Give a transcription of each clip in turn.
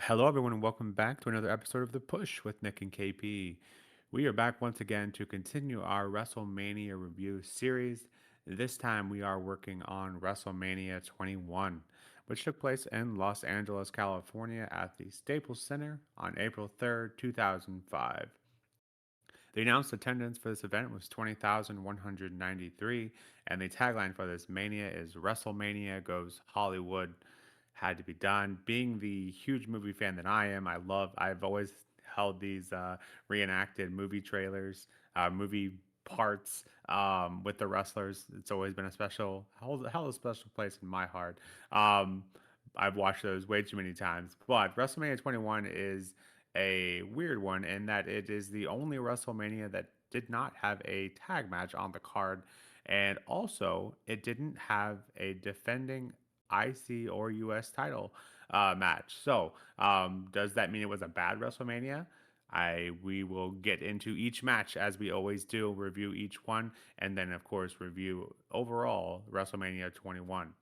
Hello, everyone, and welcome back to another episode of The Push with Nick and KP. We are back once again to continue our WrestleMania review series. This time, we are working on WrestleMania 21, which took place in Los Angeles, California at the Staples Center on April 3rd, 2005. The announced attendance for this event was 20,193, and the tagline for this mania is WrestleMania Goes Hollywood. Had to be done. Being the huge movie fan that I am, I've always held these reenacted movie trailers, movie parts with the wrestlers. It's always been a held a special place in my heart. Um, I've watched those way too many times. But WrestleMania 21 is a weird one in that it is the only WrestleMania that did not have a tag match on the card. And also, it didn't have a defending IC or US title match. So, does that mean it was a bad WrestleMania? We will get into each match as we always do, review each one, and then of course review overall WrestleMania 21.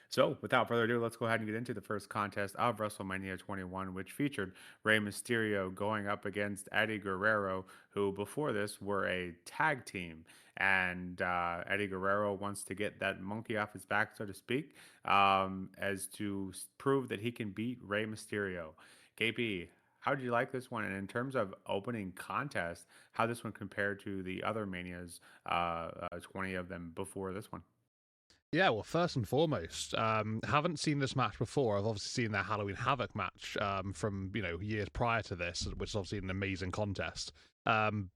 So, without further ado, let's go ahead and get into the first contest of WrestleMania 21, which featured Rey Mysterio going up against Eddie Guerrero, who before this were a tag team. And Eddie Guerrero wants to get that monkey off his back, so to speak, as to prove that he can beat Rey Mysterio. KP, how did you like this one? And in terms of opening contest, how this one compared to the other Manias, 20 of them before this one? Yeah, well, first and foremost, haven't seen this match before. I've obviously seen their Halloween Havoc match from years prior to this, which is obviously an amazing contest. I'm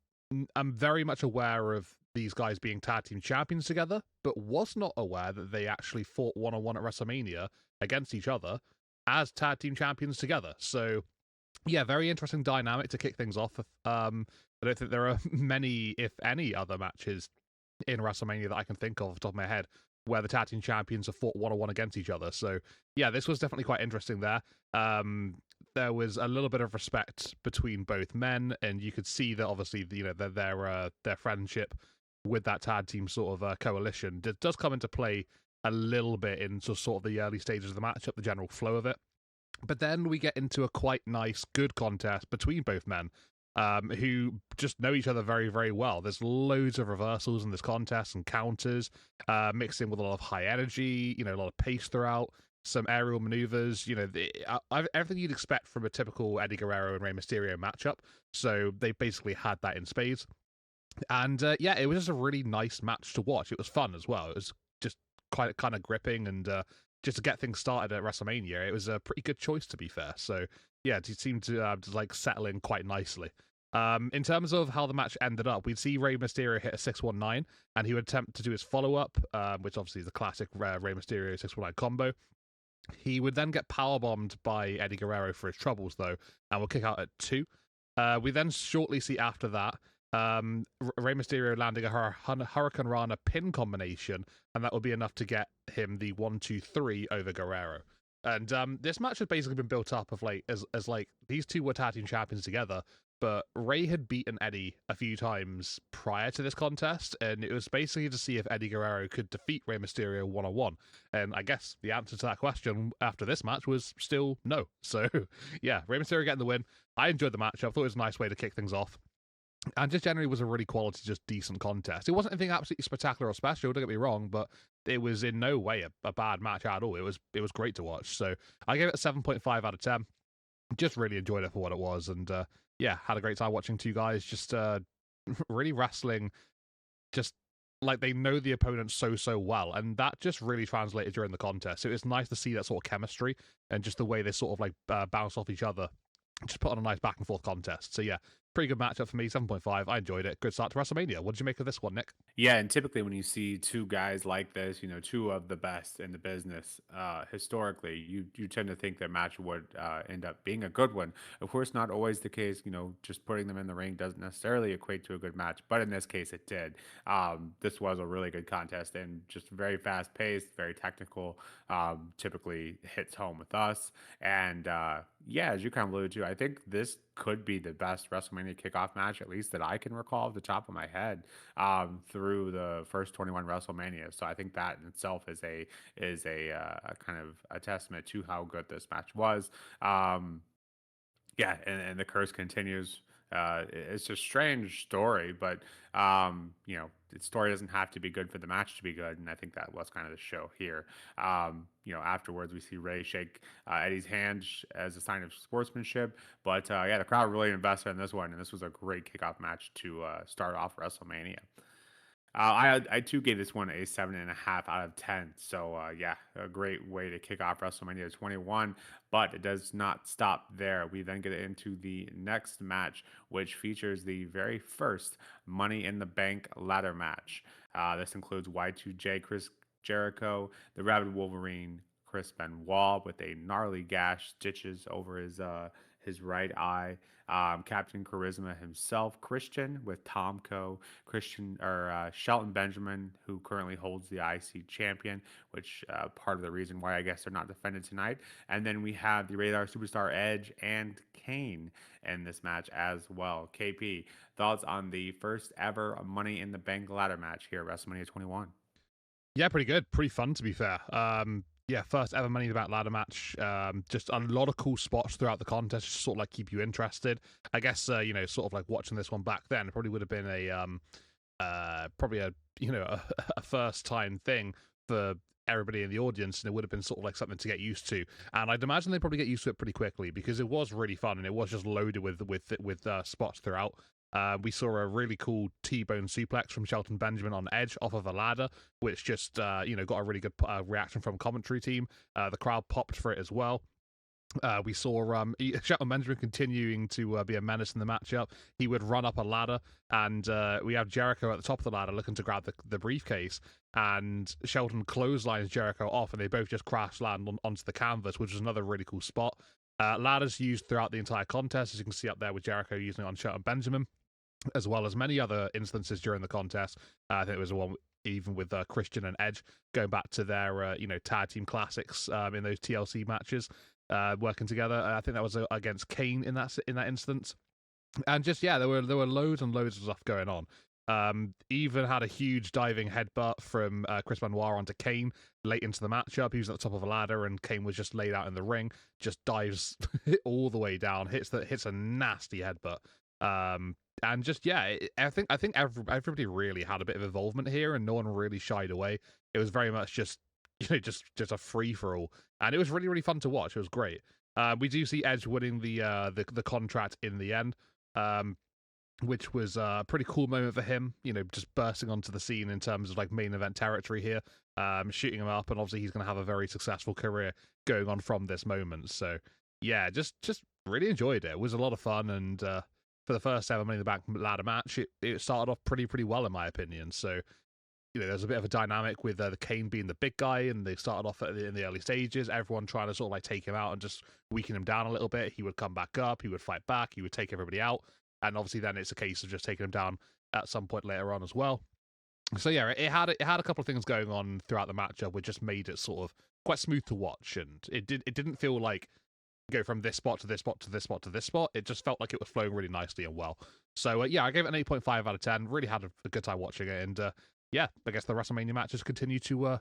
very much aware of these guys being tag team champions together, but was not aware that they actually fought one on one at WrestleMania against each other as tag team champions together. So yeah, very interesting dynamic to kick things off. I don't think there are many, if any, other matches in WrestleMania that I can think of off the top of my head where the tag team champions have fought one on one against each other. So yeah, this was definitely quite interesting there. There was a little bit of respect between both men, and you could see that obviously their friendship with that tag team sort of coalition does come into play a little bit in sort of the early stages of the matchup, the general flow of it. But then we get into a quite nice, good contest between both men, who just know each other very, very well. There's loads of reversals in this contest and counters, mixed in with a lot of high energy, a lot of pace throughout, some aerial maneuvers, everything you'd expect from a typical Eddie Guerrero and Rey Mysterio matchup. So they basically had that in spades. And yeah, it was just a really nice match to watch. It was fun as well. It was just quite kind of gripping and just to get things started at WrestleMania, it was a pretty good choice to be fair. So yeah, it seemed to like settle in quite nicely. In terms of how the match ended up, we'd see Rey Mysterio hit a 619, and he would attempt to do his follow up, which obviously is the classic Rey Mysterio 619 combo. He would then get powerbombed by Eddie Guerrero for his troubles, though, and will kick out at 2. We then shortly see after that Rey Mysterio landing a Hurricane Rana pin combination, and that would be enough to get him the 1-2-3 over Guerrero. And this match has basically been built up of like as like these two were tag team champions together, but Ray had beaten Eddie a few times prior to this contest, and it was basically to see if Eddie Guerrero could defeat Rey Mysterio one on one. And I guess the answer to that question after this match was still no. So yeah, Rey Mysterio getting the win. I enjoyed the match. I thought it was a nice way to kick things off and just generally was a really quality, just decent contest. It wasn't anything absolutely spectacular or special, don't get me wrong, but it was in no way a bad match at all. It was great to watch. So I gave it a 7.5 out of 10. Just really enjoyed it for what it was, and yeah, had a great time watching two guys just really wrestling, just like they know the opponent so well, and that just really translated during the contest. It was nice to see that sort of chemistry and just the way they sort of like bounce off each other. Just put on a nice back and forth contest. So yeah, pretty good matchup for me. 7.5. I enjoyed it. Good start to WrestleMania. What did you make of this one, Nick? Yeah, and typically when you see two guys like this, two of the best in the business, historically, you tend to think their match would end up being a good one. Of course, not always the case. Just putting them in the ring doesn't necessarily equate to a good match, but in this case, it did. This was a really good contest and just very fast paced, very technical. Typically hits home with us, and yeah, as you kind of alluded to, I think this could be the best WrestleMania kickoff match, at least that I can recall off the top of my head, through the first 21 WrestleMania. So I think that in itself is a kind of a testament to how good this match was. Um, yeah, and the curse continues. It's a strange story, but the story doesn't have to be good for the match to be good, and I think that was kind of the show here. Afterwards we see Ray shake Eddie's hand as a sign of sportsmanship, but yeah, the crowd really invested in this one, and this was a great kickoff match to start off WrestleMania. I too gave this one a 7.5 out of 10. So yeah, a great way to kick off WrestleMania 21. But it does not stop there. We then get into the next match, which features the very first Money in the Bank ladder match. This includes Y2J Chris Jericho, the Rabid Wolverine, Chris Benoit with a gnarly gash, stitches over his right eye. Captain Charisma himself, Christian with Tomko, Shelton Benjamin, who currently holds the IC champion, which part of the reason why I guess they're not defended tonight. And then we have the Radar Superstar Edge and Kane in this match as well. KP, thoughts on the first ever Money in the Bank ladder match here at WrestleMania 21? Yeah, pretty good. Pretty fun, to be fair. Yeah, first ever Money in the Bank ladder match. Just a lot of cool spots throughout the contest, just sort of like keep you interested. I guess sort of like watching this one back then, it probably would have been probably a a first time thing for everybody in the audience, and it would have been sort of like something to get used to. And I'd imagine they probably get used to it pretty quickly because it was really fun and it was just loaded with spots throughout. We saw a really cool T-bone suplex from Shelton Benjamin on Edge off of a ladder, which just got a really good reaction from commentary team. The crowd popped for it as well. We saw Shelton Benjamin continuing to be a menace in the matchup. He would run up a ladder, and we have Jericho at the top of the ladder looking to grab the briefcase, and Shelton clotheslines Jericho off, and they both just crash land onto the canvas, which is another really cool spot. Ladders used throughout the entire contest, as you can see up there with Jericho using it on Shelton Benjamin, as well as many other instances during the contest. I think it was one even with Christian and Edge going back to their tag team classics in those TLC matches, working together. I think that was against Kane in that instance. And just there were loads and loads of stuff going on. Even had a huge diving headbutt from Chris Benoit onto Kane late into the matchup. He was at the top of a ladder, and Kane was just laid out in the ring. Just dives all the way down, hits a nasty headbutt. And just I think everybody really had a bit of involvement here, and no one really shied away. It was very much just just a free for all, and it was really really fun to watch. It was great. We do see Edge winning the contract in the end. Which was a pretty cool moment for him, just bursting onto the scene in terms of like main event territory here, shooting him up, and obviously he's going to have a very successful career going on from this moment. So yeah, just really enjoyed it. It was a lot of fun, and for the first ever Money in the Bank ladder match, it started off pretty well in my opinion. So there's a bit of a dynamic with the Kane being the big guy, and they started off in the early stages, everyone trying to sort of like take him out and just weaken him down a little bit. He would come back up, he would fight back, he would take everybody out, and obviously then it's a case of just taking him down at some point later on as well. So yeah, it had a couple of things going on throughout the matchup, which just made it sort of quite smooth to watch, and it didn't feel like go from this spot to this spot to this spot to this spot. It just felt like it was flowing really nicely and well. So yeah, I gave it an 8.5 out of 10. Really had a good time watching it, and yeah, I guess the WrestleMania matches continue to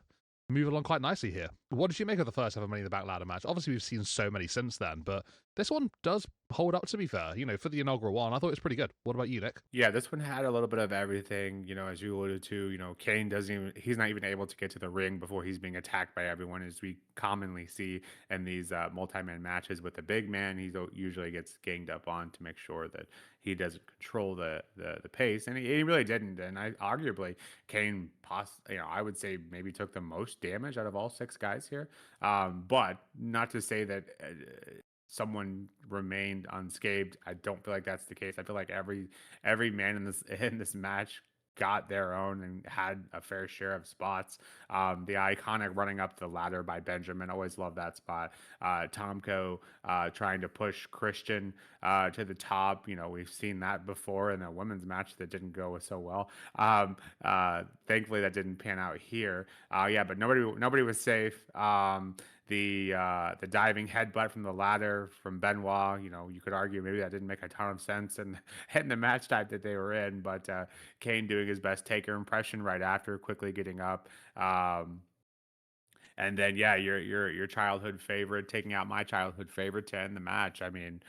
move along quite nicely here. What did you make of the first ever Money in the Bank ladder match? Obviously, we've seen so many since then, but this one does hold up, to be fair. For the inaugural one, I thought it was pretty good. What about you, Nick? Yeah, this one had a little bit of everything, as you alluded to. Kane he's not even able to get to the ring before he's being attacked by everyone, as we commonly see in these multi-man matches with the big man. He usually gets ganged up on to make sure that he doesn't control the pace, and he really didn't. And arguably, Kane, I would say maybe took the most damage out of all six guys here. But not to say that someone remained unscathed. I don't feel like that's the case. I feel like every man in this match got their own and had a fair share of spots. The iconic running up the ladder by Benjamin, always love that spot. Tomko trying to push Christian to the top. We've seen that before in a women's match that didn't go so well. Thankfully, that didn't pan out here. Yeah, but nobody was safe. the diving headbutt from the ladder from Benoit. You know, you could argue maybe that didn't make a ton of sense and in the match type that they were in, but Kane doing his best Taker impression right after, quickly getting up. And then yeah, your childhood favorite taking out my childhood favorite to end the match. I mean,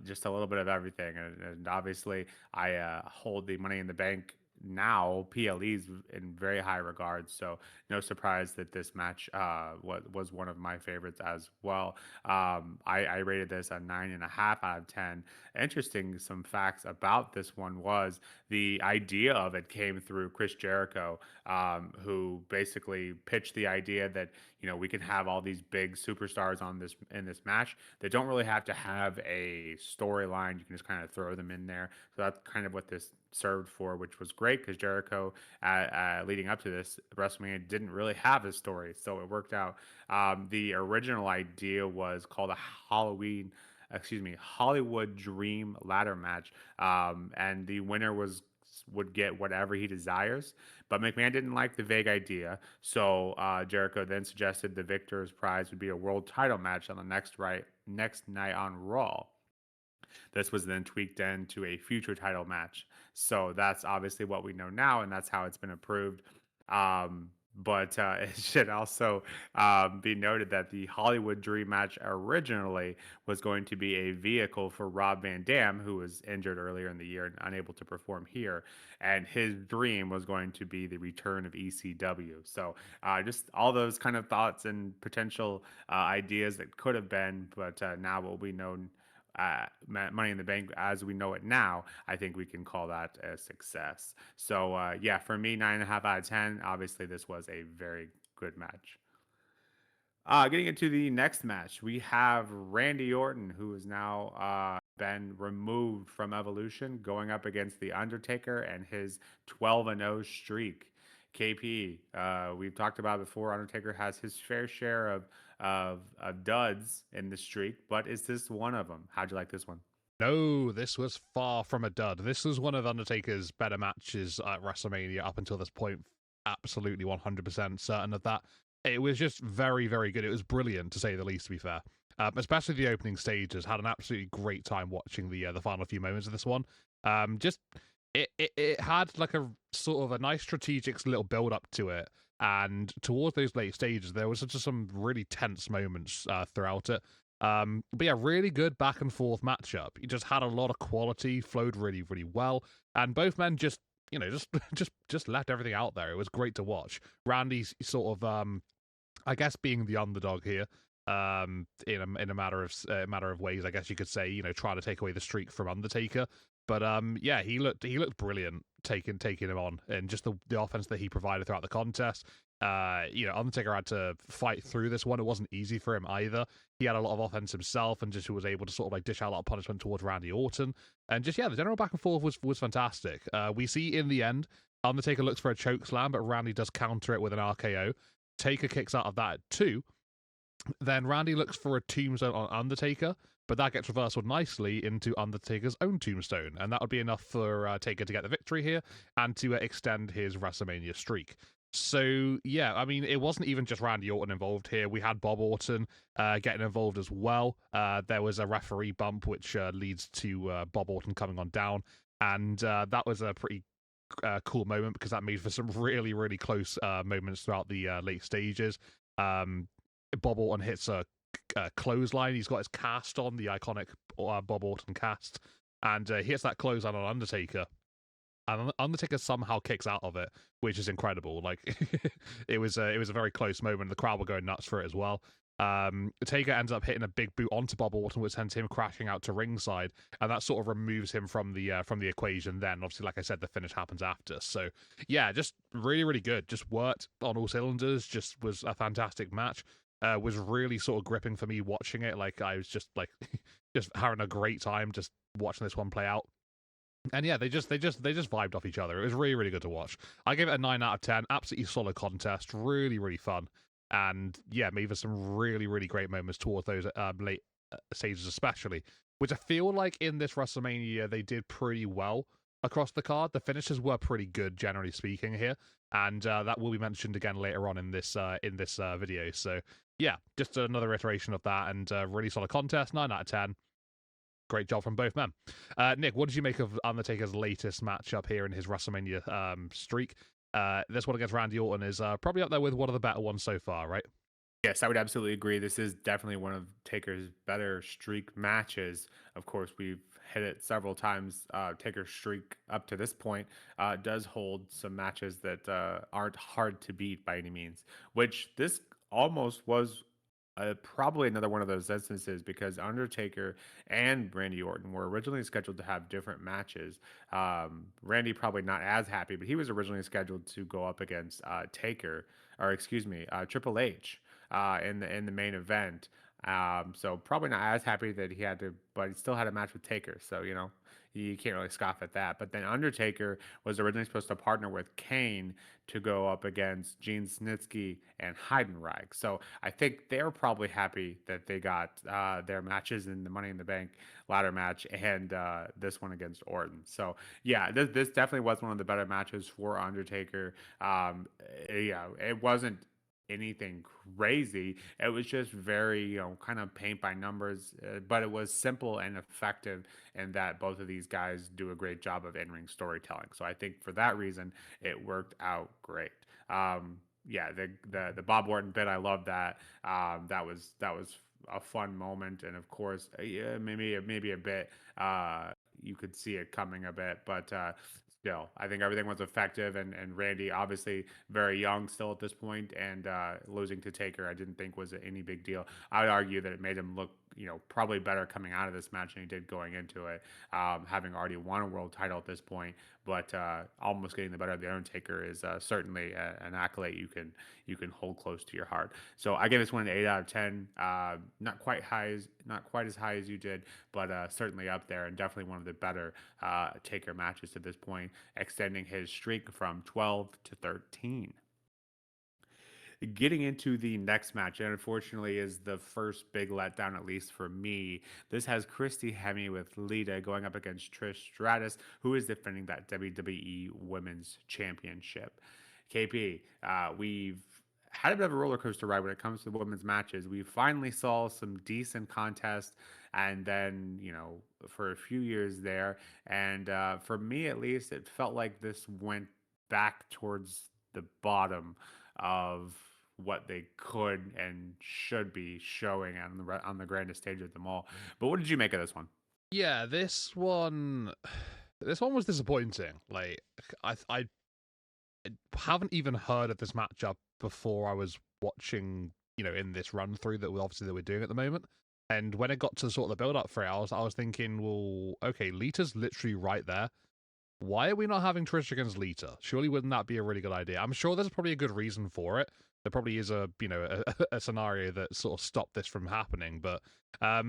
just a little bit of everything, and obviously I hold the Money in the Bank now PLEs in very high regards. So no surprise that this match was one of my favorites as well. I rated this a 9.5 out of 10. Interesting, some facts about this one was the idea of it came through Chris Jericho, who basically pitched the idea that we can have all these big superstars on this in this match. They don't really have to have a storyline. You can just kind of throw them in there. So that's kind of what this served for, which was great because Jericho, leading up to this WrestleMania, didn't really have a story, so it worked out. The original idea was called a Hollywood Dream ladder match, and the winner would get whatever he desires. But McMahon didn't like the vague idea, so Jericho then suggested the victor's prize would be a world title match on the next night on Raw. This was then tweaked into a future title match. So that's obviously what we know now, and that's how it's been approved. But it should also be noted that the Hollywood Dream match originally was going to be a vehicle for Rob Van Dam, who was injured earlier in the year and unable to perform here. And his dream was going to be the return of ECW. So just all those kind of thoughts and potential ideas that could have been, but now what we know, Money in the Bank as we know it now, I think we can call that a success. So yeah, for me, 9.5 out of 10. Obviously, this was a very good match. Getting into the next match, we have Randy Orton, who has now been removed from Evolution, going up against the Undertaker and his 12-0 streak. KP, we've talked about before. Undertaker has his fair share of duds in the streak, but is this one of them? How'd you like this one? No, this was far from a dud. This was one of Undertaker's better matches at WrestleMania up until this point. Absolutely 100% certain of that. It was just very, very good. It was brilliant, to say the least, to be fair. Especially the opening stages. Had an absolutely great time watching the final few moments of this one. Just it had like a sort of a nice strategic little build up to it, and towards those late stages, there was just some really tense moments throughout it. But yeah, really good back and forth matchup. You just had a lot of quality, flowed really, really well, and both men just just left everything out there. It was great to watch. Randy's sort of I guess being the underdog here, in a matter of ways, I guess you could say, trying to take away the streak from Undertaker. But yeah, he looked brilliant taking him on, and just the offense that he provided throughout the contest. Undertaker had to fight through this one. It wasn't easy for him either. He had a lot of offense himself, and just was able to sort of like dish out a lot of punishment towards Randy Orton. And just yeah, the general back and forth was fantastic. We see in the end, Undertaker looks for a choke slam, but Randy does counter it with an RKO. Taker kicks out of that at 2. Then Randy looks for a tombstone on Undertaker, but that gets reversed nicely into Undertaker's own tombstone, and that would be enough for Taker to get the victory here and to extend his WrestleMania streak. So yeah, I mean, it wasn't even just Randy Orton involved here. We had Bob Orton getting involved as well. There was a referee bump, which leads to Bob Orton coming on down, and that was a pretty cool moment because that made for some really, really close moments throughout the late stages. Bob Orton hits a clothesline. He's got his cast on, the iconic Bob Orton cast, and he hits that clothesline on Undertaker. And Undertaker somehow kicks out of it, which is incredible. Like it was a very close moment. The crowd were going nuts for it as well. Taker ends up hitting a big boot onto Bob Orton, which sends him crashing out to ringside, and that sort of removes him from the equation. Then, obviously, like I said, the finish happens after. So, yeah, just really, really good. Just worked on all cylinders. Just was a fantastic match. Was really sort of gripping for me watching it. Like I was just like just having a great time just watching this one play out. And yeah, they just vibed off each other. It was really, really good to watch. I gave it a 9 out of 10. Absolutely solid contest. Really, really fun. And yeah, maybe some really, really great moments towards those late stages, especially, which I feel like in this WrestleMania they did pretty well across the card. The finishes were pretty good, generally speaking, here, and that will be mentioned again later on in this video. So yeah, just another iteration of that, and really solid contest. 9 out of 10. Great job from both men. Nick, what did you make of Undertaker's latest matchup here in his WrestleMania streak? This one against Randy Orton is probably up there with one of the better ones so far, right? Yes, I would absolutely agree. This is definitely one of Taker's better streak matches. Of course, we've hit it several times. Taker's streak up to this point does hold some matches that aren't hard to beat by any means, which this almost was probably another one of those instances because Undertaker and Randy Orton were originally scheduled to have different matches. Randy probably not as happy, but he was originally scheduled to go up against Taker, or excuse me, Triple H in the main event. So probably not as happy that he had to, but he still had a match with Taker. So you can't really scoff at that. But then Undertaker was originally supposed to partner with Kane to go up against Gene Snitsky and Heidenreich. So I think they're probably happy that they got their matches in the Money in the Bank ladder match and this one against Orton. So yeah, this definitely was one of the better matches for Undertaker. Yeah, it wasn't anything crazy. It was just very, kind of paint by numbers, but it was simple and effective in that both of these guys do a great job of in-ring storytelling. So I think for that reason, it worked out great. Yeah, the Bob Orton bit, I love that. That was a fun moment, and of course, yeah, maybe a bit. You could see it coming a bit, but still, I think everything was effective. And Randy, obviously very young still at this point, and losing to Taker, I didn't think was any big deal. I would argue that it made him look, probably better coming out of this match than he did going into it, having already won a world title at this point. But almost getting the better of the Undertaker is certainly an accolade you can hold close to your heart. So I give this one an 8 out of 10. Not quite as high as you did, but certainly up there, and definitely one of the better Taker matches to this point, extending his streak from 12 to 13. Getting into the next match, and unfortunately is the first big letdown, at least for me. This has Christy Hemme with Lita going up against Trish Stratus, who is defending that WWE Women's Championship. KP, we've had a bit of a roller coaster ride when it comes to the women's matches. We finally saw some decent contests, and then, for a few years there. And for me, at least, it felt like this went back towards the bottom of what they could and should be showing on the grandest stage of them all. But what did you make of this one? Yeah, this one was disappointing. Like, I haven't even heard of this matchup before I was watching, in this run through that we're doing at the moment. And when it got to sort of the build up for it, I was thinking, well, okay, Lita's literally right there. Why are we not having Trish against Lita? Surely wouldn't that be a really good idea? I'm sure there's probably a good reason for it. There probably is a scenario that sort of stopped this from happening. But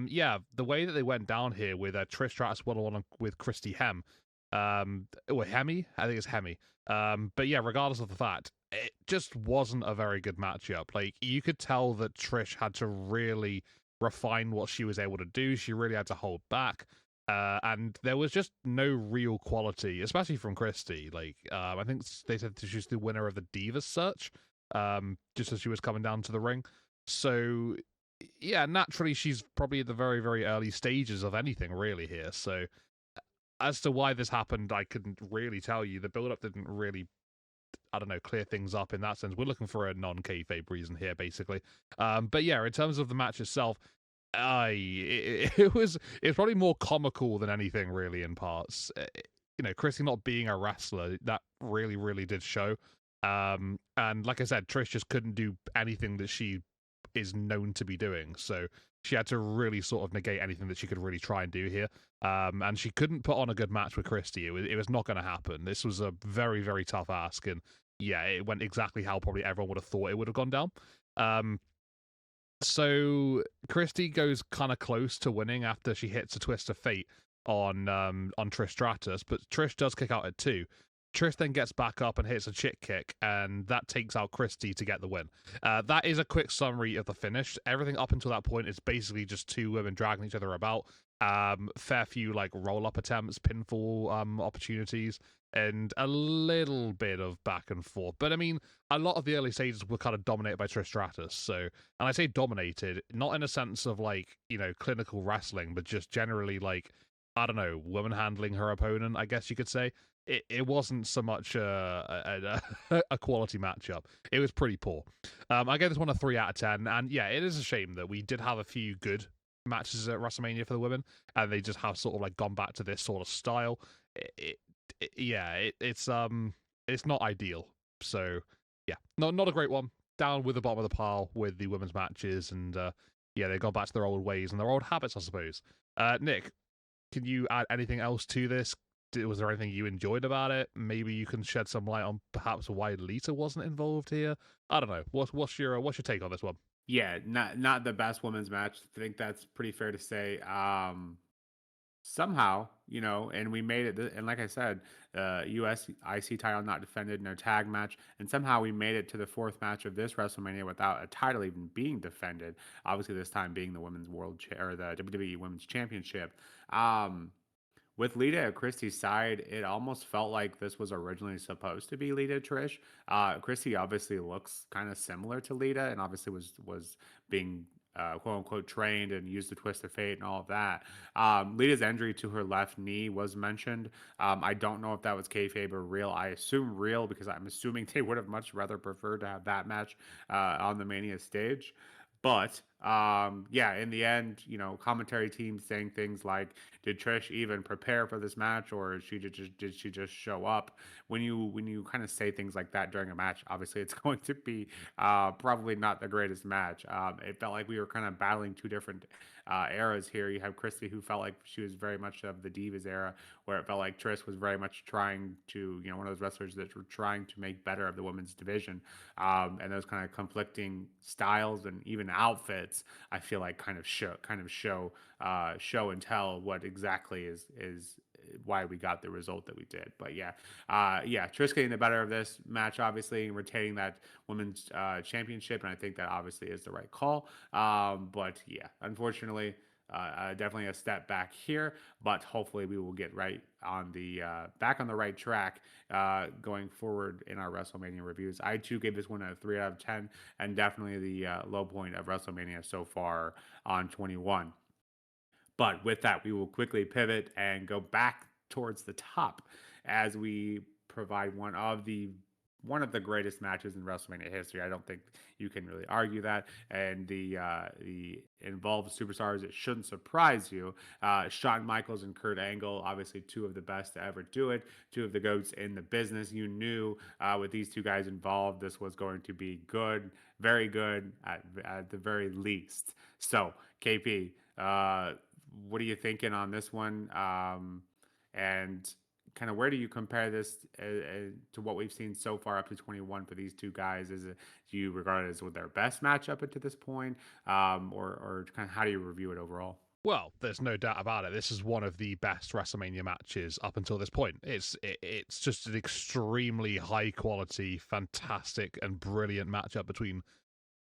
yeah, the way that they went down here with Trish Stratus 1-on-1 with Christy Hemme, or Hemme, I think it's Hemme. But yeah, regardless of the fact, it just wasn't a very good matchup. Like, you could tell that Trish had to really refine what she was able to do. She really had to hold back. And there was just no real quality, especially from Christy. Like, I think they said she was the winner of the Divas search, just as she was coming down to the ring. So, yeah, naturally, she's probably at the very, very early stages of anything, really, here. So, as to why this happened, I couldn't really tell you. The build-up didn't really, I don't know, clear things up in that sense. We're looking for a non-kayfabe reason here, basically. But yeah, in terms of the match itself, it was probably more comical than anything really in parts. Christy not being a wrestler, that really, really did show. And like I said, Trish just couldn't do anything that she is known to be doing. So she had to really sort of negate anything that she could really try and do here. And she couldn't put on a good match with Christy. It was not going to happen. This was a very, very tough ask. And yeah, it went exactly how probably everyone would have thought it would have gone down. So Christy goes kind of close to winning after she hits a twist of fate on Trish Stratus, but Trish does kick out at 2. Trish then gets back up and hits a chick kick, and that takes out Christy to get the win. That is a quick summary of the finish. Everything up until that point is basically just two women dragging each other about. Fair few like roll-up attempts, pinfall opportunities, and a little bit of back and forth. But I mean, a lot of the early stages were kind of dominated by Trish Stratus. So, and I say dominated, not in a sense of like, clinical wrestling, but just generally like, I don't know, woman handling her opponent, I guess you could say. It wasn't so much a quality matchup. It was pretty poor. I gave this one a 3 out of 10. And yeah, it is a shame that we did have a few good matches at WrestleMania for the women, and they just have sort of like gone back to this sort of style. It's not ideal. So yeah, not a great one. Down with the bottom of the pile with the women's matches, and they've gone back to their old ways and their old habits, I suppose. Nick, can you add anything else to this? Was there anything you enjoyed about it? Maybe you can shed some light on perhaps why Lita wasn't involved here. I don't know. What's your take on this one? Yeah, not the best women's match. I think that's pretty fair to say. Somehow, and we made it. And like I said, U.S. IC title not defended in their tag match, and somehow we made it to the fourth match of this WrestleMania without a title even being defended. Obviously, this time being the women's or the WWE Women's Championship. With Lita at Christy's side, it almost felt like this was originally supposed to be Lita Trish. Christy obviously looks kind of similar to Lita, and obviously was being quote unquote trained and used the twist of fate and all of that. Lita's injury to her left knee was mentioned. I don't know if that was kayfabe or real. I assume real because I'm assuming they would have much rather preferred to have that match on the Mania stage. But in the end, commentary team saying things like, "Did Trish even prepare for this match, or did she just show up?" When you kind of say things like that during a match, obviously it's going to be probably not the greatest match. It felt like we were kind of battling two different eras here. You have Christy, who felt like she was very much of the Divas era, where it felt like Trish was very much trying to, one of those wrestlers that were trying to make better of the women's division. And those kind of conflicting styles and even outfits, I feel like kind of show and tell what exactly is why we got the result that we did. But Trish getting the better of this match, obviously, and retaining that women's championship, and I think that obviously is the right call. But yeah, unfortunately, definitely a step back here, but hopefully we will get right on the back on the right track going forward in our WrestleMania reviews. I too gave this one a 3 out of 10, and definitely the low point of WrestleMania so far on 21. But with that, we will quickly pivot and go back towards the top as we provide one of the greatest matches in WrestleMania history. I don't think you can really argue that. And the involved superstars, it shouldn't surprise you. Shawn Michaels and Kurt Angle, obviously two of the best to ever do it, two of the goats in the business. You knew with these two guys involved, this was going to be good, very good at the very least. So, KP, what are you thinking on this one? And kind of where do you compare this to what we've seen so far up to 21 for these two guys? Do you regard it as their best matchup up to this point, or kind of how do you review it overall? Well, there's no doubt about it. This is one of the best WrestleMania matches up until this point. It's just an extremely high quality, fantastic, and brilliant matchup between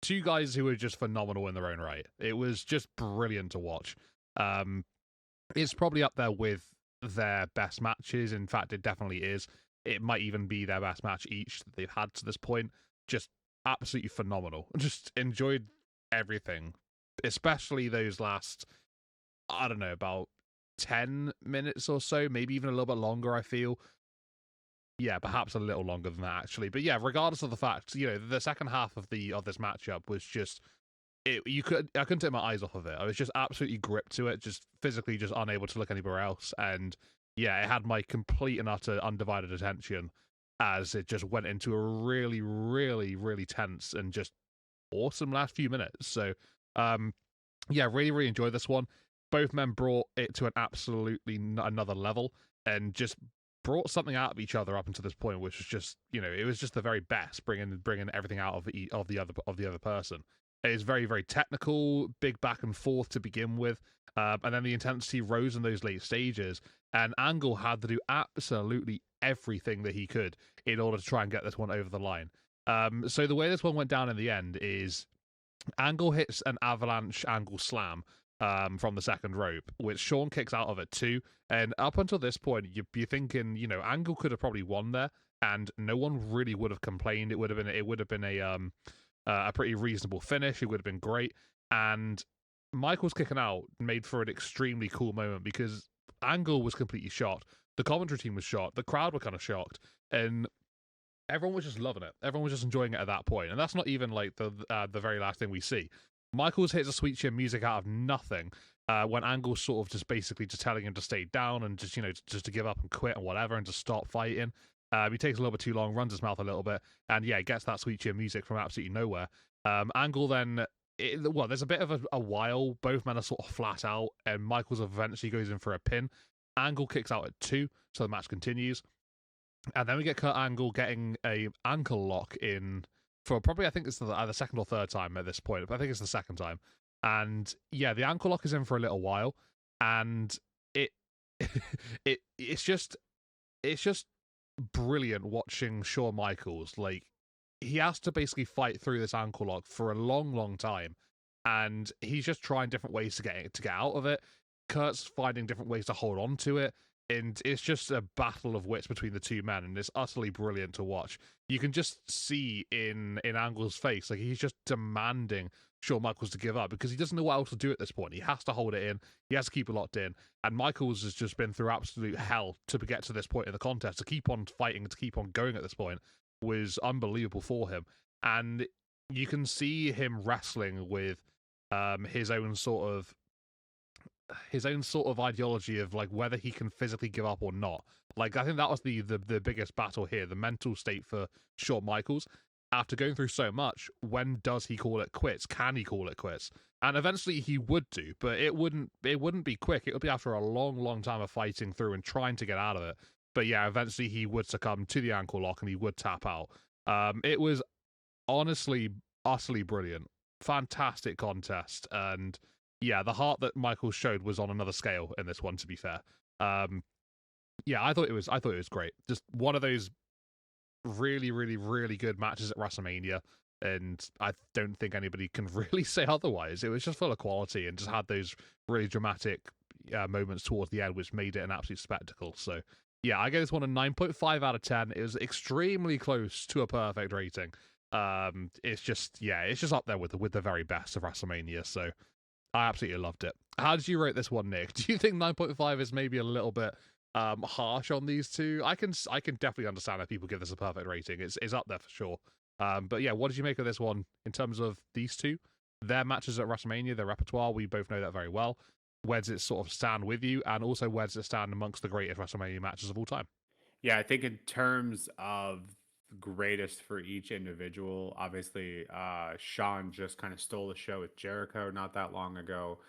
two guys who are just phenomenal in their own right. It was just brilliant to watch. It's probably up there with their best matches. In fact, it definitely is. It might even be their best match each that they've had to this point. Just absolutely phenomenal. Just enjoyed everything, especially those last, I don't know, about 10 minutes or so, maybe even a little bit longer, I feel. Yeah, perhaps a little longer than that, actually. But yeah, regardless of the fact, the second half of this matchup was just I couldn't take my eyes off of it. I was just absolutely gripped to it, just physically just unable to look anywhere else. And yeah, it had my complete and utter undivided attention as it just went into a really, really, really tense and just awesome last few minutes. So really, really enjoyed this one. Both men brought it to an absolutely another level and just brought something out of each other up until this point, which was just, it was just the very best, bringing everything out of the other person. It's very, very technical, big back and forth to begin with. And then the intensity rose in those late stages. And Angle had to do absolutely everything that he could in order to try and get this one over the line. So the way this one went down in the end is Angle hits an avalanche angle slam from the second rope, which Shawn kicks out of it too. And up until this point, you're thinking, Angle could have probably won there, and no one really would have complained. It would have been a pretty reasonable finish. It would have been great. And Michaels kicking out made for an extremely cool moment because Angle was completely shocked. The commentary team was shocked. The crowd were kind of shocked, and everyone was just loving it. Everyone was just enjoying it at that point, and that's not even like the very last thing we see. Michaels hits a sweet chin music out of nothing when Angle's sort of just basically just telling him to stay down and just to give up and quit and whatever and to stop fighting. He takes a little bit too long, runs his mouth a little bit, and yeah, gets that sweet chin music from absolutely nowhere. Angle then. There's a bit of a while. Both men are sort of flat out, and Michaels eventually goes in for a pin. Angle kicks out at 2, so the match continues. And then we get Kurt Angle getting a ankle lock in for probably, I think it's the second or third time at this point, but I think it's the second time. And yeah, the ankle lock is in for a little while, and it it's just brilliant watching Shawn Michaels. Like, he has to basically fight through this ankle lock for a long, long time, and he's just trying different ways to get out of it. Kurt's finding different ways to hold on to it, and it's just a battle of wits between the two men, and it's utterly brilliant to watch. You can just see in Angle's face, like, he's just demanding Shawn Michaels to give up because he doesn't know what else to do at this point. He has to hold it in, he has to keep it locked in, and Michaels has just been through absolute hell to get to this point in the contest. To keep on fighting, to keep on going at this point was unbelievable for him, and you can see him wrestling with his own sort of ideology of like whether he can physically give up or not. Like, I think that was the biggest battle here, the mental state for Shawn Michaels. After going through so much, when does he call it quits? Can he call it quits? And eventually he would do, but it wouldn't be quick. It would be after a long, long time of fighting through and trying to get out of it. But yeah, eventually he would succumb to the ankle lock and he would tap out. It was honestly utterly brilliant, fantastic contest, and yeah, the heart that Michael showed was on another scale in this one. To be fair, yeah, I thought it was great. Just one of those really, really, really good matches at WrestleMania, and I don't think anybody can really say otherwise. It was just full of quality and just had those really dramatic moments towards the end, which made it an absolute spectacle. So yeah, I gave this one a 9.5 out of 10. It was extremely close to a perfect rating. It's just up there with the very best of WrestleMania. So I absolutely loved it. How did you rate this one, Nick? Do you think 9.5 is maybe a little bit harsh on these two? I can definitely understand that people give this a perfect rating. It's up there for sure. But yeah, what did you make of this one in terms of these two? Their matches at WrestleMania, their repertoire, we both know that very well. Where does it sort of stand with you? And also, where does it stand amongst the greatest WrestleMania matches of all time? Yeah, I think in terms of greatest for each individual, obviously, Shawn just kind of stole the show with Jericho not that long ago.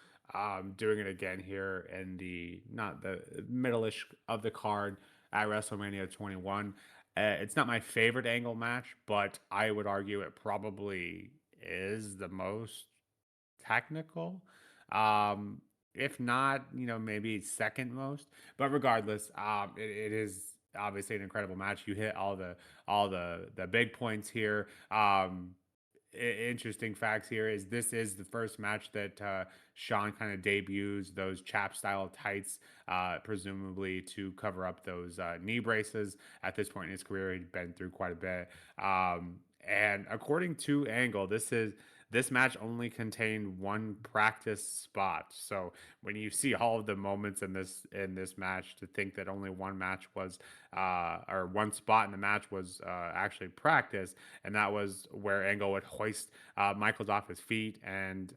Doing it again here in the not the middle-ish of the card at WrestleMania 21. It's not my favorite angle match, but I would argue it probably is the most technical. Um, if not, maybe second most. But regardless, it is obviously an incredible match. You hit all the big points here. Interesting facts here is this is the first match that Shawn kind of debuts those chap style tights, presumably to cover up those knee braces. At this point in his career, he'd been through quite a bit. And according to Angle, this match only contained one practice spot. So when you see all of the moments in this match, to think that only one match was or one spot in the match was actually practice, and that was where Angle would hoist Michaels off his feet, and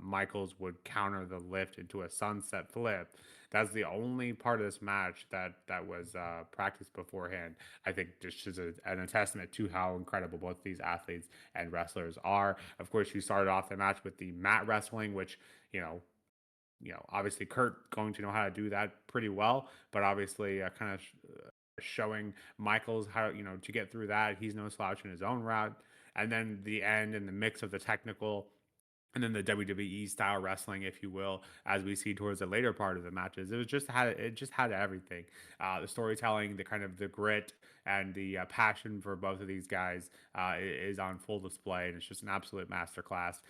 Michaels would counter the lift into a sunset flip. That's the only part of this match that was practiced beforehand. I think just is a testament to how incredible both these athletes and wrestlers are. Of course, you started off the match with the mat wrestling, which obviously Kurt going to know how to do that pretty well, but obviously kind of showing Michaels how to get through that. He's no slouch in his own route, and then the end and the mix of the technical. and then the WWE style wrestling, if you will, as we see towards the later part of the matches. It just had everything. The storytelling, the kind of the grit, and the passion for both of these guys is on full display, and it's just an absolute masterclass.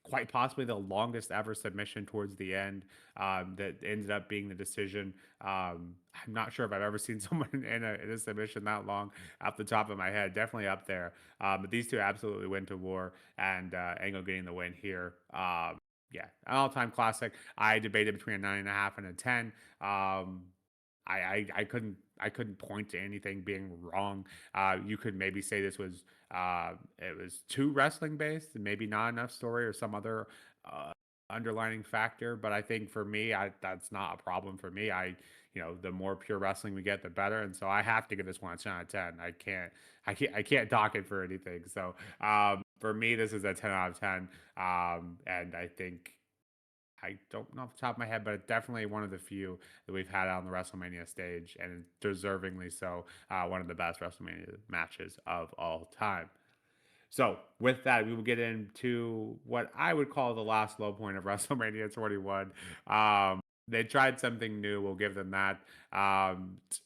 Quite possibly the longest ever submission towards the end that ended up being the decision. I'm not sure if I've ever seen someone in a submission that long off the top of my head. Definitely up there. But these two absolutely went to war, and Angle getting the win here. Yeah, an all-time classic. I debated between a 9.5 and a 10. I couldn't point to anything being wrong. You could maybe say this was it was too wrestling based, and maybe not enough story or some other uh, underlining factor. But I think for me, that's not a problem for me. The more pure wrestling we get, the better. And so I have to give this one a 10 out of 10. I can't dock it for anything. So for me, this is a 10 out of 10. And I think I don't know off the top of my head, but definitely one of the few that we've had on the WrestleMania stage, and deservingly so, one of the best WrestleMania matches of all time. So, with that, we will get into what I would call the last low point of WrestleMania 21. They tried something new. We'll give them that.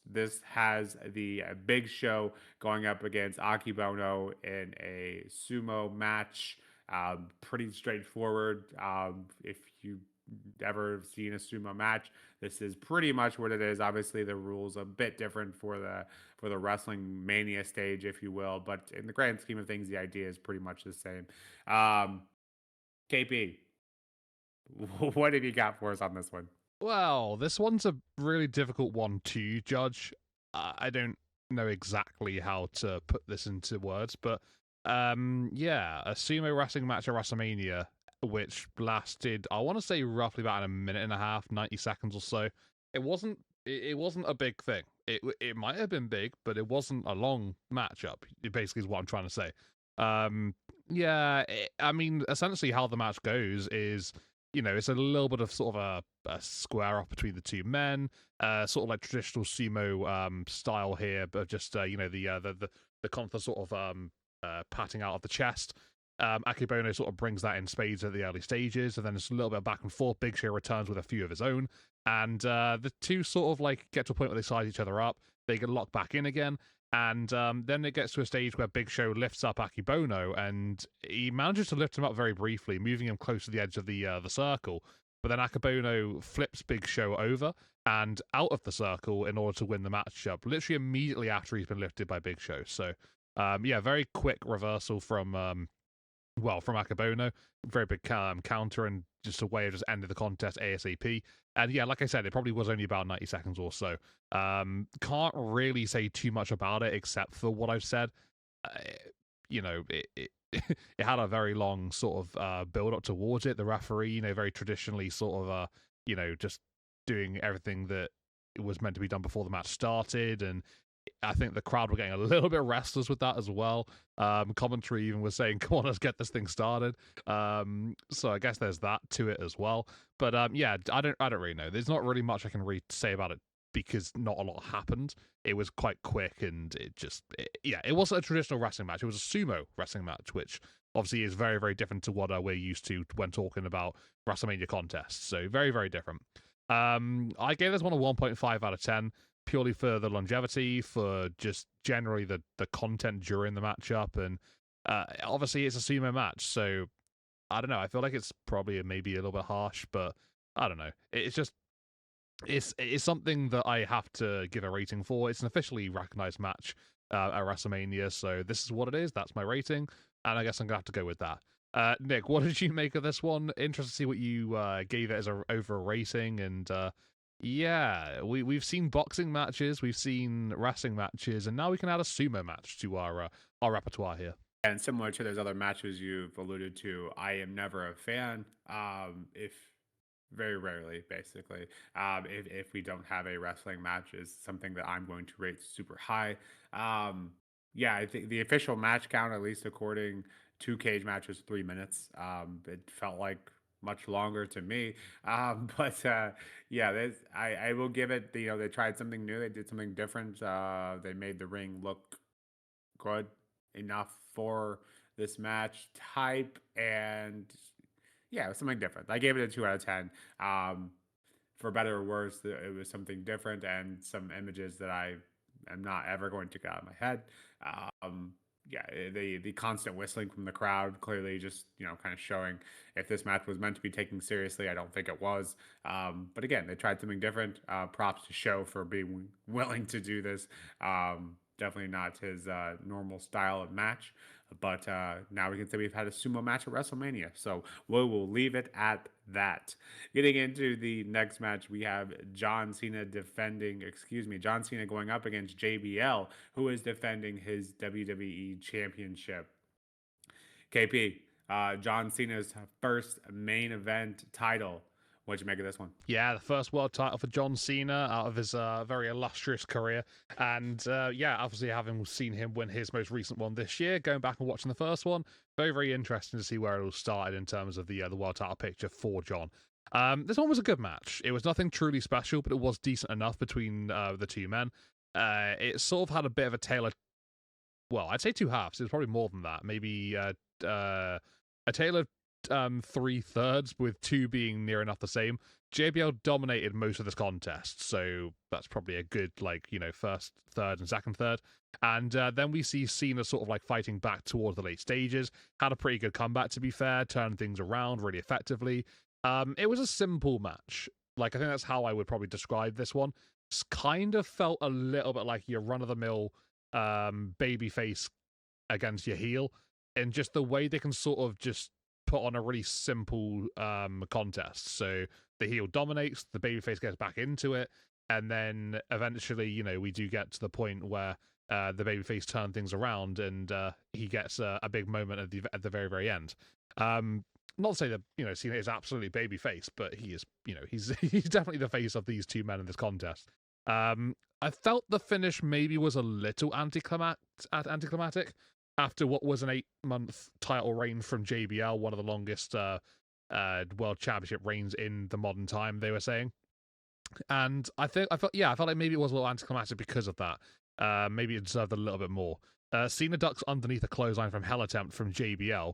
This has the Big Show going up against Akebono in a sumo match. Pretty straightforward. If you ever seen a sumo match, this is pretty much what it is. Obviously, the rules a bit different for the wrestling mania stage, if you will, but in the grand scheme of things, the idea is pretty much the same. Um, KP, what have you got for us on this one? Well, this one's a really difficult one to judge. I don't know exactly how to put this into words, but yeah, a sumo wrestling match at WrestleMania, which lasted, I want to say, roughly about a minute and a half, 90 seconds or so. It wasn't a big thing. It might have been big, but it wasn't a long matchup. It basically is what I'm trying to say. Um, yeah, I mean, essentially how the match goes is, it's a little bit of sort of a square off between the two men, sort of like traditional sumo style here, but just the constant sort of patting out of the chest. Akebono sort of brings that in spades at the early stages, and then it's a little bit of back and forth. Big Show returns with a few of his own, and the two sort of like get to a point where they size each other up. They get locked back in again, and then it gets to a stage where Big Show lifts up Akebono, and he manages to lift him up very briefly, moving him close to the edge of the circle. But then Akebono flips Big Show over and out of the circle in order to win the matchup, literally immediately after he's been lifted by Big Show. So, yeah, very quick reversal from Akebono. Very big counter and just a way of just ending the contest ASAP. And yeah, like I said, it probably was only about 90 seconds or so. Can't really say too much about it except for what I've said. Uh, it it had a very long sort of build up towards it. The referee, very traditionally sort of just doing everything that it was meant to be done before the match started, and I think the crowd were getting a little bit restless with that as well. Commentary even was saying, "Come on, let's get this thing started." So I guess there's that to it as well. But yeah, I don't really know. There's not really much I can really say about it because not a lot happened. It was quite quick, and yeah, it wasn't a traditional wrestling match. It was a sumo wrestling match, which obviously is very, very different to what we're used to when talking about WrestleMania contests. So very, very different. I gave this one a 1.5 out of 10 purely for the longevity, for just generally the content during the matchup, and obviously it's a sumo match, so I don't know. I feel like it's probably maybe a little bit harsh, but I don't know. It's just it's something that I have to give a rating for. It's an officially recognized match at WrestleMania, so this is what it is. That's my rating, and I guess I'm gonna have to go with that. Nick, what did you make of this one? Interested to see what you gave it as a over rating, and yeah, we've seen boxing matches, we've seen wrestling matches, and now we can add a sumo match to our repertoire here. And similar to those other matches you've alluded to, I am never a fan. If very rarely, basically, if we don't have a wrestling match, is something that I'm going to rate super high. Um, yeah, I think the official match count, at least according to Cage Match, was 3 minutes. It felt like much longer to me. But yeah, I will give it. They tried something new. They did something different. They made the ring look good enough for this match type, and Yeah, it was something different. I gave it a 2 out of 10. Um, for better or worse, it was something different and some images that I am not ever going to get out of my head. Um, yeah, the constant whistling from the crowd clearly just kind of showing if this match was meant to be taken seriously. I don't think it was. But again, they tried something different. Props to Show for being willing to do this. Definitely not his normal style of match. But now we can say we've had a sumo match at WrestleMania. So we will leave it at that. Getting into the next match, we have John Cena John Cena going up against JBL, who is defending his WWE Championship. KP, John Cena's first main event title. What'd you make of this one? Yeah, the first world title for John Cena out of his very illustrious career. And yeah, obviously having seen him win his most recent one this year, going back and watching the first one, very, very interesting to see where it all started in terms of the world title picture for John. This one was a good match. It was nothing truly special, but it was decent enough between the two men. It sort of had a bit of a tale of, well, I'd say two halves. It was probably more than that. Maybe a tale of three thirds, with two being near enough the same. JBL dominated most of this contest, so that's probably a good, first third and second third. And then we see Cena sort of like fighting back towards the late stages. Had a pretty good comeback, to be fair, turned things around really effectively. It was a simple match. Like, I think that's how I would probably describe this one. Kind of felt a little bit like your run of the mill babyface against your heel, and just the way they can sort of just put on a really simple contest. So the heel dominates, the babyface gets back into it, and then eventually, we do get to the point where the babyface turn things around, and he gets a big moment at the very, very end. Not to say that Cena is absolutely babyface, but he is. He's he's definitely the face of these two men in this contest. I felt the finish maybe was a little anticlimactic after what was an 8-month title reign from JBL, one of the longest world championship reigns in the modern time, they were saying. And I felt like maybe it was a little anticlimactic because of that. Maybe it deserved a little bit more. Cena ducks underneath a clothesline from Hell Attempt from JBL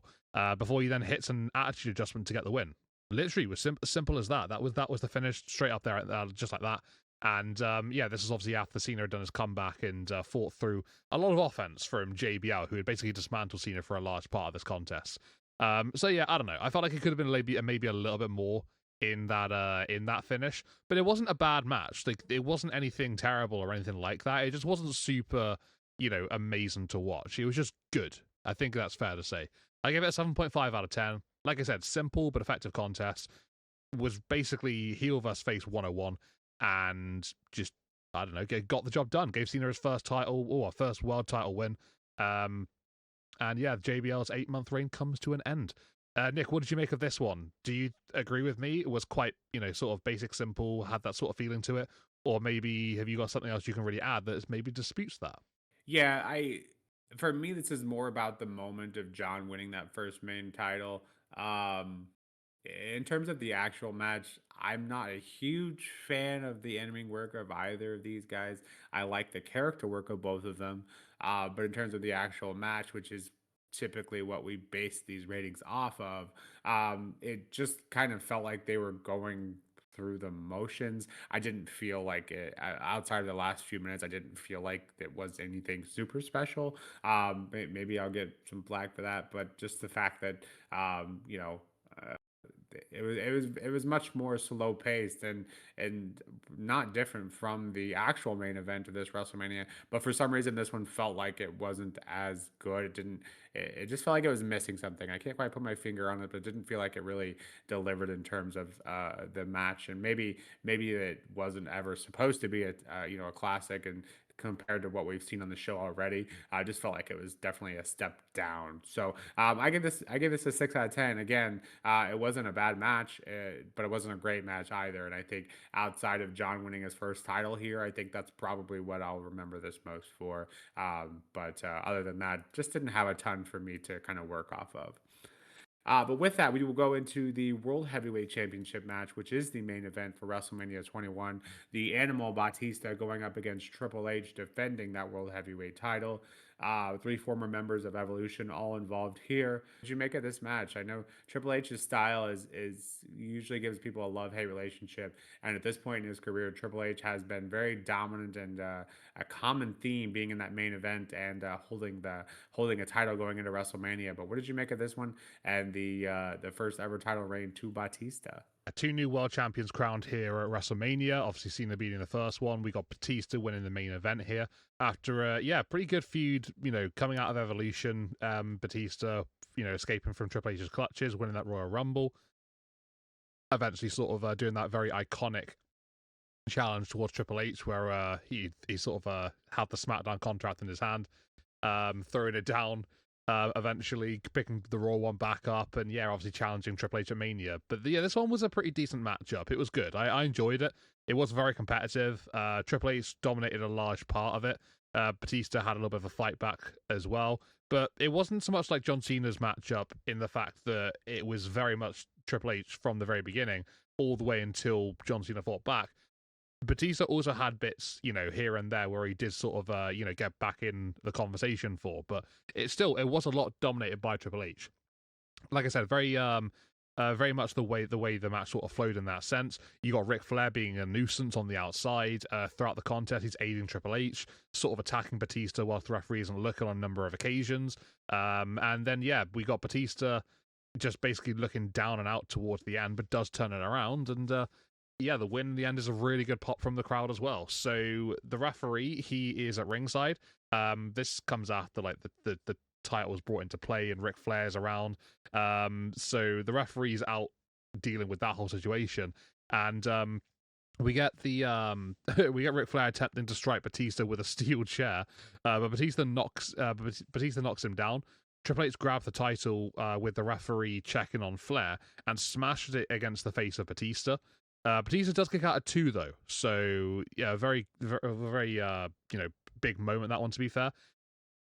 before he then hits an attitude adjustment to get the win. Literally, was simple as that. That was the finish, straight up there, just like that. And yeah, this is obviously after Cena had done his comeback and fought through a lot of offense from JBL, who had basically dismantled Cena for a large part of this contest. So yeah, I don't know. I felt like it could have been maybe a little bit more in that finish, but it wasn't a bad match. Like, it wasn't anything terrible or anything like that. It just wasn't super, amazing to watch. It was just good. I think that's fair to say. I gave it a 7.5 out of 10. Like I said, simple but effective contest. Was basically heel versus face 101, and just, I don't know, got the job done. Gave Cena his first title, or first world title win. And yeah, JBL's 8-month reign comes to an end. Nick, what did you make of this one? Do you agree with me? It was quite, sort of basic, simple, had that sort of feeling to it? Or maybe have you got something else you can really add that maybe disputes that? Yeah, for me this is more about the moment of John winning that first main title. Um in terms of the actual match, I'm not a huge fan of the in-ring work of either of these guys. I like the character work of both of them. But in terms of the actual match, which is typically what we base these ratings off of, it just kind of felt like they were going through the motions. I didn't feel like it outside of the last few minutes. I didn't feel like it was anything super special. Maybe I'll get some flack for that, but just the fact that uh, it was much more slow paced and not different from the actual main event of this WrestleMania. But for some reason, this one felt like it wasn't as good. It didn't. It just felt like it was missing something. I can't quite put my finger on it, but it didn't feel like it really delivered in terms of the match. And maybe it wasn't ever supposed to be a classic and compared to what we've seen on the show already. I just felt like it was definitely a step down. So I give this a 6 out of 10. Again, it wasn't a bad match, but it wasn't a great match either. And I think outside of John winning his first title here, I think that's probably what I'll remember this most for. But other than that, just didn't have a ton for me to kind of work off of. But with that, we will go into the World Heavyweight Championship match, which is the main event for WrestleMania 21. The Animal Batista going up against Triple H, defending that World Heavyweight title. Three former members of Evolution all involved here. What did you make of this match? I know Triple H's style is usually gives people a love hate relationship, and at this point in his career, Triple H has been very dominant and a common theme being in that main event and holding a title going into WrestleMania. But what did you make of this one and the first ever title reign to Batista? Two new world champions crowned here at WrestleMania. Obviously, Cena beating the first one. We got Batista winning the main event here after a pretty good feud. Coming out of Evolution, Batista, escaping from Triple H's clutches, winning that Royal Rumble. Eventually, sort of doing that very iconic challenge towards Triple H, where he sort of had the SmackDown contract in his hand, throwing it down, eventually picking the Raw one back up, and obviously challenging Triple H at Mania. But this one was a pretty decent matchup. It was good. I enjoyed it. It was very competitive. Triple H dominated a large part of it. Batista had a little bit of a fight back as well. But it wasn't so much like John Cena's matchup in the fact that it was very much Triple H from the very beginning, all the way until John Cena fought back. Batista also had bits, here and there where he did sort of, get back in the conversation for, but it was a lot dominated by Triple H. Like I said, very much the way the match sort of flowed in that sense. You got Ric Flair being a nuisance on the outside throughout the contest. He's aiding Triple H, sort of attacking Batista whilst the referee isn't looking on a number of occasions. And then we got Batista just basically looking down and out towards the end, but does turn it around and. The win in the end is a really good pop from the crowd as well. So the referee, he is at ringside. This comes after like the title was brought into play and Ric Flair's around. So the referee's out dealing with that whole situation, and we get we get Ric Flair attempting to strike Batista with a steel chair, but Batista knocks him down. Triple H grabbed the title with the referee checking on Flair and smashed it against the face of Batista. Batista does kick out at 2 though, so very big moment that one, to be fair.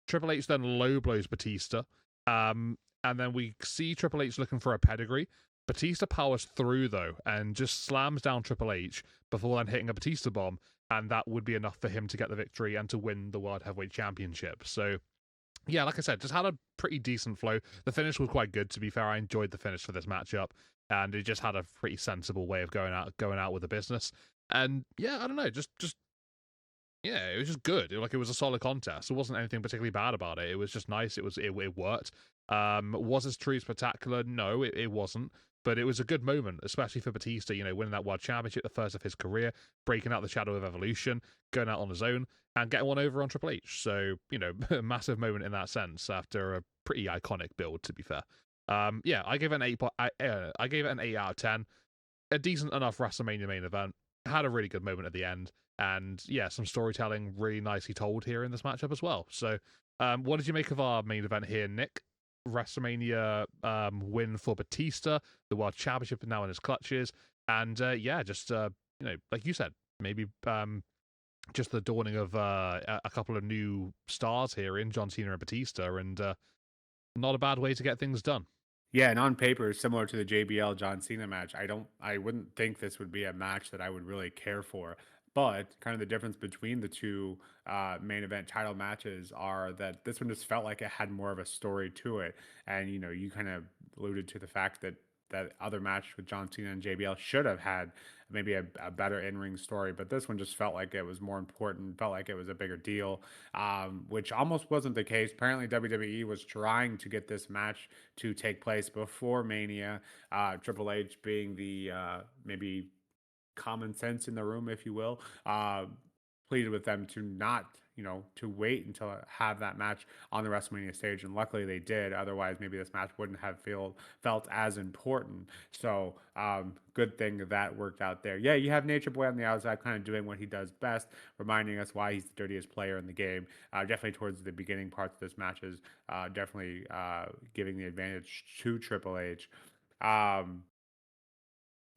Triple H then low blows Batista, and then we see Triple H looking for a pedigree. Batista powers through though and just slams down Triple H before then hitting a Batista bomb, and that would be enough for him to get the victory and to win the World Heavyweight Championship. So like I said, just had a pretty decent flow. The finish was quite good, to be fair. I enjoyed the finish for this matchup, and it just had a pretty sensible way of going out with the business. And I don't know, it was just good. It was a solid contest. There wasn't anything particularly bad about it. It was just nice. It worked. Was this truly spectacular? No, it wasn't. But it was a good moment, especially for Batista, winning that World Championship, the first of his career, breaking out the shadow of Evolution, going out on his own, and getting one over on Triple H. So, a massive moment in that sense after a pretty iconic build, to be fair. I gave it an 8. I gave it an 8 out of 10. A decent enough WrestleMania main event. Had a really good moment at the end, and some storytelling really nicely told here in this matchup as well. So, what did you make of our main event here, Nick? WrestleMania win for Batista, the World Championship now in his clutches, and just like you said, maybe just the dawning of a couple of new stars here in John Cena and Batista, and not a bad way to get things done. Yeah, and on paper, similar to the JBL John Cena match, I wouldn't think this would be a match that I would really care for. But kind of the difference between the two main event title matches are that this one just felt like it had more of a story to it. And you kind of alluded to the fact that that other match with John Cena and JBL should have had maybe a better in-ring story, but this one just felt like it was more important, felt like it was a bigger deal, which almost wasn't the case. Apparently, WWE was trying to get this match to take place before Mania. Triple H being the maybe common sense in the room, if you will, pleaded with them to not, to wait until have that match on the WrestleMania stage, and luckily they did. Otherwise, maybe this match wouldn't have felt as important. So, good thing that worked out there. Yeah, you have Nature Boy on the outside, kind of doing what he does best, reminding us why he's the dirtiest player in the game. Definitely towards the beginning parts of this match is definitely giving the advantage to Triple H. Um,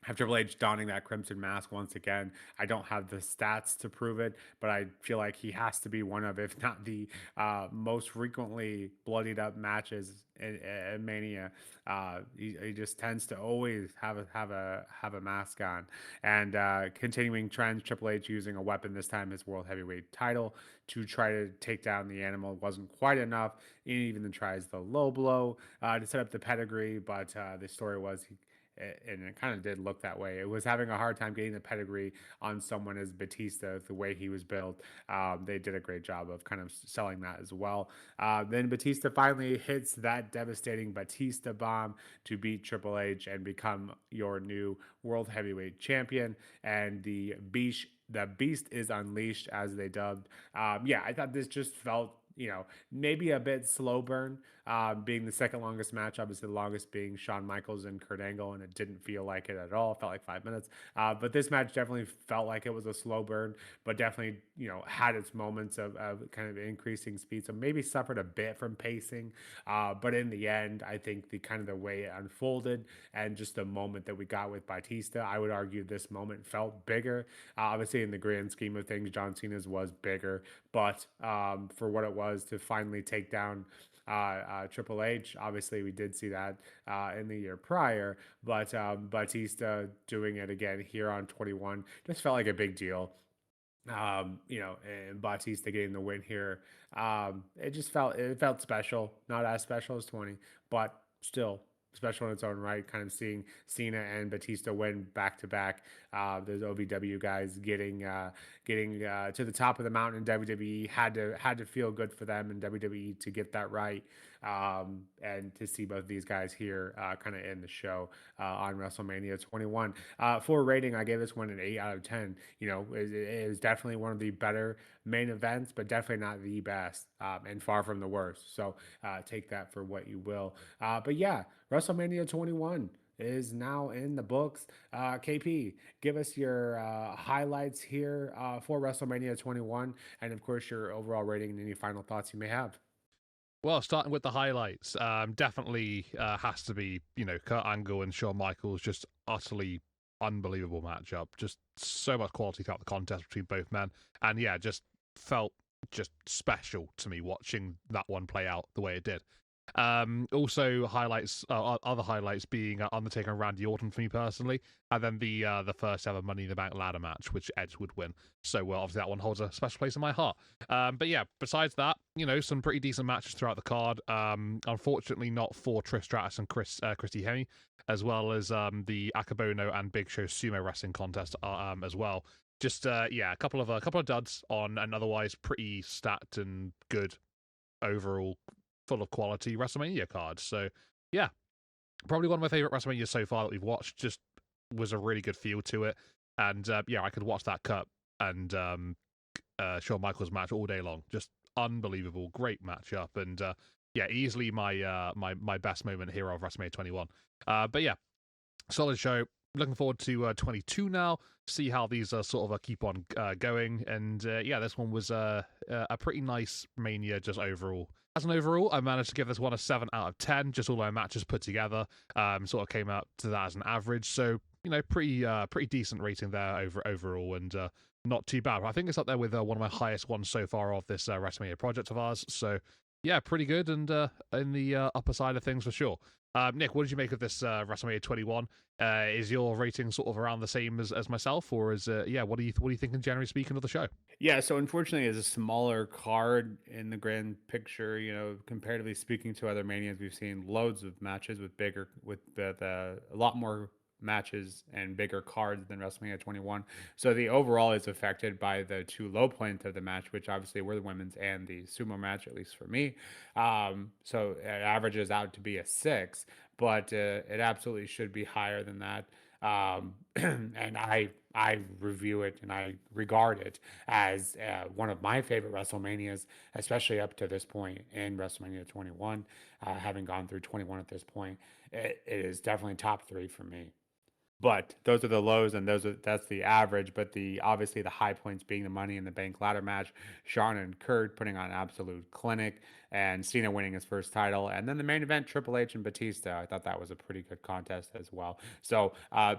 have Triple H donning that crimson mask once again. I don't have the stats to prove it, but I feel like he has to be one of, if not the most frequently bloodied up matches in Mania. He just tends to always have a mask on, and continuing trends. Triple H using a weapon, this time his world heavyweight title, to try to take down the animal. Wasn't quite enough. He even tries the low blow to set up the pedigree, but the story was and it kind of did look that way. It was having a hard time getting the pedigree on someone as Batista, the way he was built. They did a great job of kind of selling that as well. Then Batista finally hits that devastating Batista bomb to beat Triple H and become your new world heavyweight champion. And the beast is unleashed, as they dubbed. Yeah, I thought this just felt, maybe a bit slow burn, being the second longest match, obviously the longest being Shawn Michaels and Kurt Angle, and it didn't feel like it at all. It felt like 5 minutes. But this match definitely felt like it was a slow burn, but definitely, had its moments of kind of increasing speed. So maybe suffered a bit from pacing. But in the end, I think the kind of the way it unfolded and just the moment that we got with Batista, I would argue this moment felt bigger. Obviously, in the grand scheme of things, John Cena's was bigger, but for what it was to finally take down Triple H. Obviously, we did see that in the year prior, but Batista doing it again here on 21 just felt like a big deal. And Batista getting the win here, it felt special, not as special as 20, but still special in its own right. Kind of seeing Cena and Batista win back to back. Those OVW guys getting to the top of the mountain in WWE had to feel good for them in WWE to get that right. And to see both these guys here kind of in the show on WrestleMania 21. For rating, I gave this one an 8 out of 10. It was definitely one of the better main events, but definitely not the best, and far from the worst. So take that for what you will. But yeah, WrestleMania 21 is now in the books. KP, give us your highlights here for WrestleMania 21, and of course your overall rating and any final thoughts you may have. Well, starting with the highlights, definitely has to be, Kurt Angle and Shawn Michaels, just utterly unbelievable matchup. Just so much quality throughout the contest between both men. And yeah, just felt just special to me watching that one play out the way it did. Also highlights, other highlights being Undertaker and Randy Orton for me personally, and then the first ever Money in the Bank ladder match, which Edge would win. So well, obviously that one holds a special place in my heart. But yeah, besides that, some pretty decent matches throughout the card. Unfortunately, not for Trish Stratus and Christy Hemme, as well as the Akebono and Big Show sumo wrestling contest as well. Just yeah, a couple of duds on an otherwise pretty stacked and good overall, full of quality WrestleMania cards. So yeah, probably one of my favorite WrestleMania so far that we've watched. Just was a really good feel to it, and yeah, I could watch that cut and Shawn Michaels match all day long. Just unbelievable, great matchup, and yeah, easily my best moment here of WrestleMania 21. But yeah, solid show. Looking forward to 22 now. See how these sort of keep on going. And yeah, this one was a pretty nice Mania just overall. As an overall, I managed to give this one a 7 out of 10. Just all my matches put together, sort of came out to that as an average. So pretty decent rating there overall, and not too bad. I think it's up there with one of my highest ones so far of this WrestleMania project of ours. So yeah, pretty good, and in the upper side of things for sure. Nick, what did you make of this WrestleMania 21? Is your rating sort of around the same as myself, or is yeah? What do you think, generally speaking, of the show? Yeah, so unfortunately, as a smaller card in the grand picture, comparatively speaking to other manias, we've seen loads of matches with the a lot more matches and bigger cards than WrestleMania 21. So the overall is affected by the two low points of the match, which obviously were the women's and the sumo match, at least for me. So it averages out to be a 6, but it absolutely should be higher than that. And I review it and I regard it as one of my favorite WrestleManias, especially up to this point in WrestleMania 21. Having gone through 21 at this point, it is definitely top three for me. But those are the lows, and that's the average. But the obviously the high points being the Money in the Bank ladder match, Shawn and Kurt putting on an absolute clinic, and Cena winning his first title, and then the main event Triple H and Batista. I thought that was a pretty good contest as well. So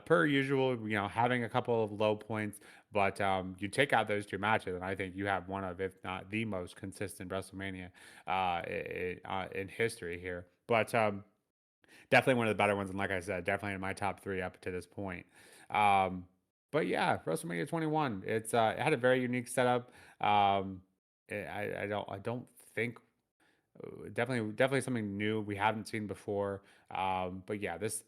per usual, having a couple of low points, but you take out those two matches, and I think you have one of, if not the most consistent WrestleMania in history here. But definitely one of the better ones, and like I said, definitely in my top three up to this point. Um, but yeah, WrestleMania 21. It had a very unique setup. I don't think definitely something new we haven't seen before. But yeah, this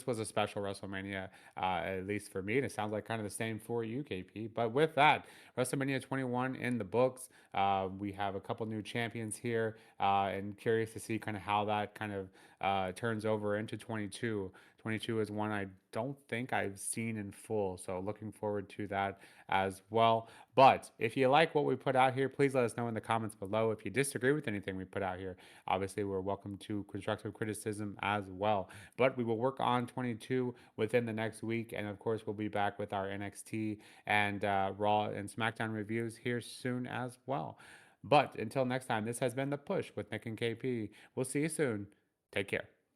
was a special WrestleMania, at least for me, and it sounds like kind of the same for you, KP. But with that, WrestleMania 21 in the books. We have a couple new champions here, and curious to see kind of how that kind of turns over into 22. 22 is one I don't think I've seen in full, so looking forward to that as well. But if you like what we put out here, please let us know in the comments below. If you disagree with anything we put out here, obviously we're welcome to constructive criticism as well. But we will work on 22 within the next week, and of course we'll be back with our NXT and Raw and SmackDown reviews here soon as well. But until next time, this has been The Push with Nick and KP. We'll see you soon. Take care.